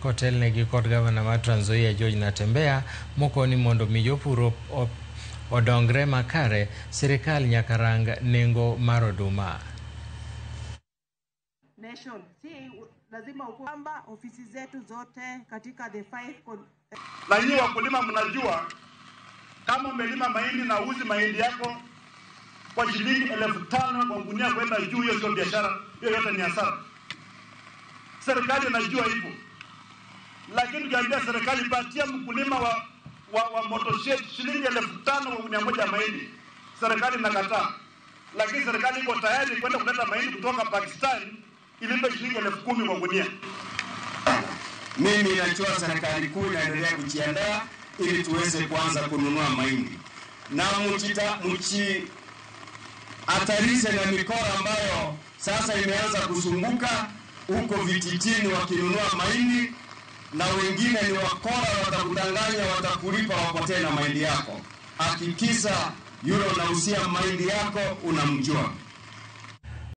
kotelnegi kod gavana mar Trans Nzoia George Natembeya mokoni mondo mi jopur odongre makare, sirikal nyaka rang nengo mar oduma. Nation, lazima kwamba ofisi zetu zote katika the 5. Na nyinyi wakulima mnajua kama umelima mahindi na uzi mahindi yako kwa shilingi 5,000 kwa gunia kwenda juu, hiyo sio biashara, hiyo yote ni hasara. Serikali inajua hivyo. Lakini tukiambia serikali patia mkulima wa motoshed shilingi 5,000 kwa gunia moja mahindi, serikali inakataa. Lakini serikali iko tayari kwenda kuleta mahindi kutoka Pakistan ilipe shilingi 10,000 kwa gunia. Mimi najua serikali kuu inaendelea kujiandaa ili tuweze kuanza kununua mahindi. Na atarize na mikora ambayo sasa imeanza kusunguka huko vijijini wakinunua mahindi, na wengine ni wakora, watakudanganya, watakulipa wapotee na mahindi yako. Hakikisha yule unausia mahindi yako unamjua.